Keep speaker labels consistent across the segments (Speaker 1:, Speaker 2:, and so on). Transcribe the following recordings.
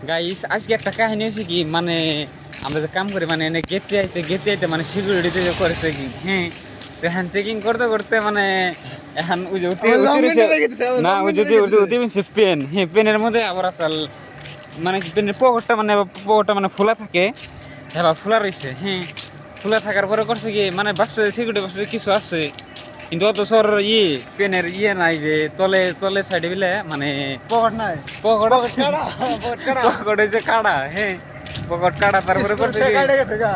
Speaker 1: guys আজকে একটা কাহিনী হয়েছে কি মানে আমরা যে কাম করি মানে এনে গেতে আইতে মানে সিকিউরিটিতে যে করেছে কি হ্যাঁ তো হ্যান্ড চেকিং করতে করতে মানে এখন ওই যে না ওই যদি অতি মিনছে পেন হ্যাঁ পেনের মধ্যে আবার আসল মানে পেনের পকেটটা মানে খোলা থাকে হ্যাঁ খোলা রয়েছে হ্যাঁ খোলা থাকার পরে করছে কি মানে বাক্সে সিকিউরিটি বাক্সে কিছু আছে কিন্তু অত সর পেনের নাই যে তলে তলে সাইডে বিলে মানে
Speaker 2: পকেট নাই
Speaker 1: পকেট
Speaker 2: কাড়া পকেট কাড়া
Speaker 1: পকেট হয়েছে কাড়া হ্যাঁ পকেট কাড়া তারপরে করছে কি
Speaker 2: কাটে গেছে গা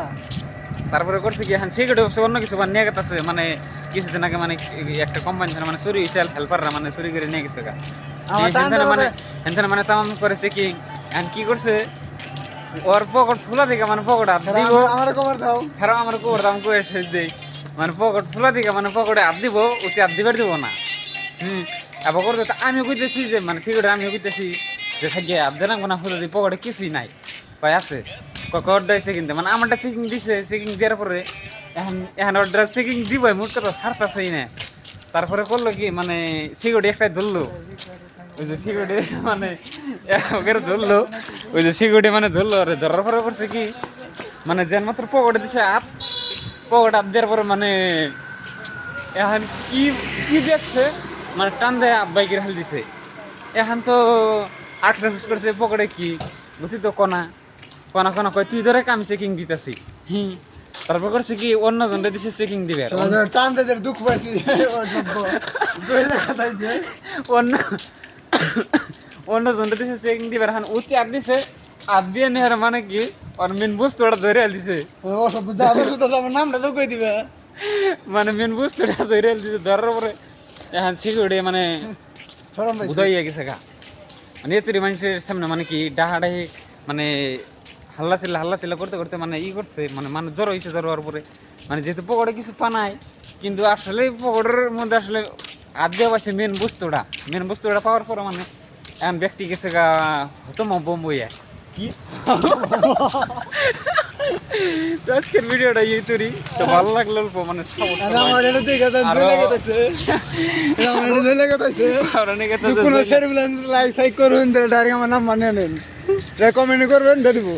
Speaker 1: তারপরে করছে কি হ্যাঁ সিকিউরিটি বাক্সে অন্য কিছু মানে নিয়ে গেছে মানে কিছুদিন আগে মানে একটা কোম্পানি মানে চুরি হয়েছে হেল্পাররা মানে চুরি করে নিয়ে গেছে গা
Speaker 2: আমার টান
Speaker 1: মানে হেনতেন মানে তামাম করেছে কি কি করছে ওর পকেট খোলা দিকে মানে পকেট হাত দিব
Speaker 2: আমার কভার দাও
Speaker 1: ফেরা আমার কবর দাম করে শেষ দেই মানে পকেট খোলা দিকে মানে পকেটে হাত দিব ওতে হাত দিবার দিব না এবার করতে আমি কইতেছি যে মানে সিকিউরিটি আমি কইতেছি যে থাকে হাত দিলাম না খুলে দিই পকেটে কিছুই নাই কয় আছে অর্ডার দিয়েছে কিন্তু মানে আমারটা চেকিং দিছে চেকিং দেওয়ার পরে এখন অর্ডার চেকিং দিবই মোট কথা ছাড়তাছেই না তারপরে করলো কি মানে সিকিউরিটি একটাই ধরলো ওই যে সিকিউরিটি মানে ওকে ধরলো ওই যে সিকিউরিটি মানে ধরলো আরে ধরার পরে করছে কি মানে যেন মাত্র পকেটে দিছে পকেট হাত দেওয়ার পরে মানে এখন কি কি দেখছে মানে টান দেয় বাইকের হাল দিছে এখন তো আটটা ফিস করছে পকেটে কি বুঝি তো কনা কনা কনা কয় তুই ধরে আমি চেকিং দিতেছি তারপর করছে কি অন্য জনটা দিছে চেকিং দিবে
Speaker 2: টানতে যে দুঃখ পাইছি
Speaker 1: অন্য অন্য জনটা দিছে চেকিং দিবে এখন উতি আর দিছে আর দিয়ে নেহার মানে কি আর মেন বস্তুটা ধরে দিছে
Speaker 2: আমার নামটা তো কই দিবে
Speaker 1: মানে মেন বস্তুটা ধরে দিছে ধরার পরে এখন সিকিউরিটি মানে উদয় হয়ে গেছে গা মানে এতরি মানুষের সামনে মানে কি ডাহাডাহি মানে হাল্লা চিল্লা করতে করতে মানে করছে মানে মানুষ জ্বর হয়েছে জ্বর হওয়ার পরে মানে যেহেতু পকেটে কিছু পানায় কিন্তু আসলে পকেটের মধ্যে আসলে হাত দেওয়া পাইছে মেন বস্তুটা পাওয়ার পরে মানে এখন ব্যক্তি গেছে গা হতো বোম বইয়া কি আজকের ভিডিওটা এই তৈরি তো ভালো লাগলো অল্প মানে
Speaker 2: আমার এটা দেখে তো লাইক করুন ডাইরেক্ট আমার নাম মানে নেন রেকমেন্ড করবেন দিয়ে দিব